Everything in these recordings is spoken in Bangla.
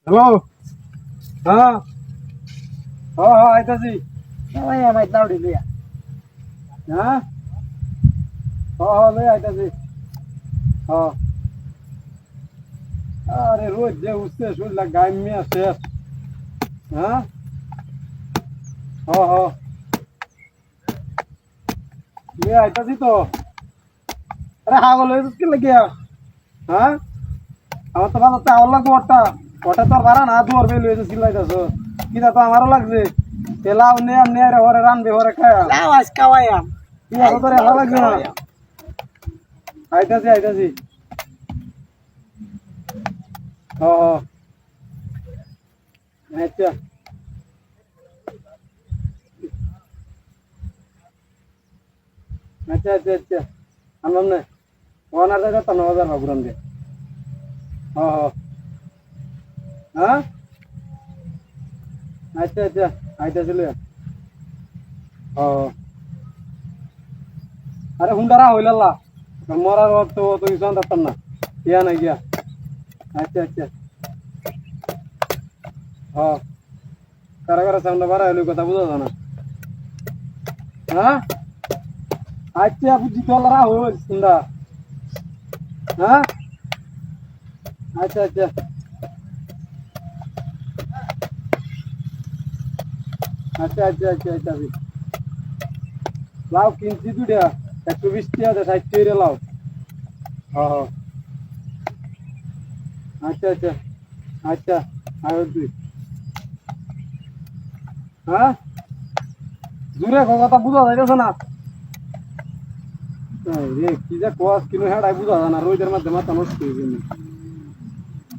হ্যালো হ্যাঁ হ্যাঁ হ্যাঁ আইতাছি ভাই লাউডি লইয়া হ্যাঁ হ্যাঁ হ্যাঁ লই আইতাছি হ্যাঁ আরে রোজ যে উঠছে শুনলা গাই মিয়া শেষ হ্যাঁ হ্যাঁ হ্যাঁ লই আইতাছি তো আরে হাগল হয়ে কি লাগিয়া হ্যাঁ আমার তো বাজারটা আমার লাগবো ওটা ওটা তো আর ভাড়া না দুয়ার বেল হয়েছে সিলাইতেছ কিনা তো আমারও লাগছে তেলাও নেয়া নেয়া রে হরে রানবে হরে খায়া লাউ আজ কাওয়ায়াম কি আর তোরে ভালো লাগছে না আইতাছি আইতাছি ও আচ্ছা আচ্ছা আচ্ছা আচ্ছা আনলাম না ওনার জায়গা তো 9000 ভাগুরাম দে হ্যাঁ আচ্ছা আচ্ছা আইতাছি লইয়া আরে হুন্ডারা হইলাল্লা মরার তো তো ইসান দাতাম না ইয়া না গিয়া আচ্ছা আচ্ছা কারা কারা সামনে বাড়া হইলো কথা বুঝা জানা হ্যাঁ আচ্ছা বুঝি তোলারা হইল হুন্ডা হ্যাঁ আচ্ছা আচ্ছা আচ্ছা আচ্ছা আচ্ছা আচ্ছা লাউ কিনছি দুটা 120 টাকা 60 টাকা লাউ হ্যাঁ আচ্ছা আচ্ছা আচ্ছা আয় তুই হ্যাঁ দূরে কথা বুঝা যাইতেছে না রে কি যে কোয়াস কিনো হেডাই বুঝা যায় না রোজের মধ্যে মাথা নষ্ট হয়ে গেল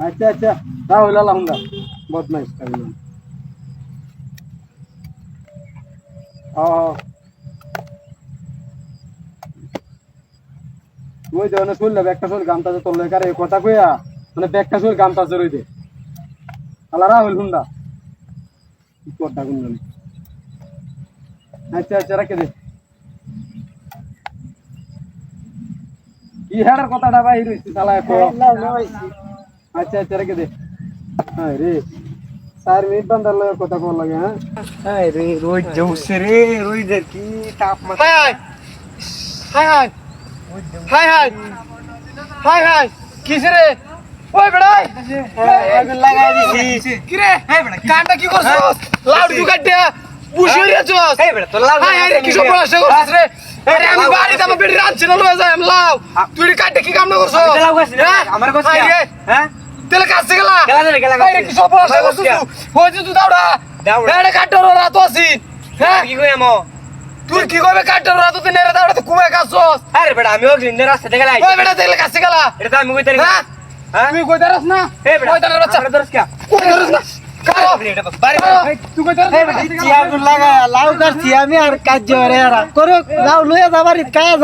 আচ্ছা আচ্ছা তা হইলা লাউন্ডা বদমাইশ কাইলো ওই ধরনের শুনলে ব্যাগটা শুন গামটা যে তোর লেখারে কথা কইয়া মানে ব্যাগটা শুন গামটা জরুরি দে আলারা হইল হুন্ডা কি কথা কোন জানি আচ্ছা আচ্ছা রাখে দে কি হেডার কথাটা বাইর হইছে শালা এখন লাউ লাউইছি আচ্ছা আচ্ছা রেখে দে হ্যাঁ রে 4 মিনিট বান্দার লগে কথা কল লাগে হ্যাঁ হাই রে রোজ জউছে রে রোজের কি তাপমাত্রা high high high high high high high কিসে রে ওই বেড়াই আগুন লাগাই দিছি কি রে কামটা কি করছস লাউড দু কাটে বুঝি রেছস এই বেটা তো লাউ হাই হাই রে কি সব বলাস করছস রে আরে আমি বাড়ি যাব বেড়ি রাঁধছি না লয়ে যাই আমি লাউ তুই কাটে কি কাম না করছস লাউ গাছ আমার গাছ হ্যাঁ তেলে কাছে গেলা গেলা হাই রে কি সব বলাস করছস হইছে তুই দাউড়া এড়ে কাটর রাত আছি হ্যাঁ কি কই আমো তুই কি কইবে কাটর রাত তুই নেরে দাউড়া তো কুমে কাছস আরে বেটা আমি ওগ্লিনের রাস্তা থেকে লাই ওই বেটা তেলে কাছে গেলা এটা তো আমি কইতারি হ্যাঁ হ্যাঁ তুই কই দাঁড়াস না এই বেটা কই দাঁড়াস বাচ্চা আমরা দরস কা কই দাঁড়াস না কালো এটা বাড়ি তুই কই দাঁড়াস এই বেটা চিয়া গুল লাগা লাউ কাটছি আমি আর কাজ জরে এরা করো লাউ লইয়া যাবারি কাজ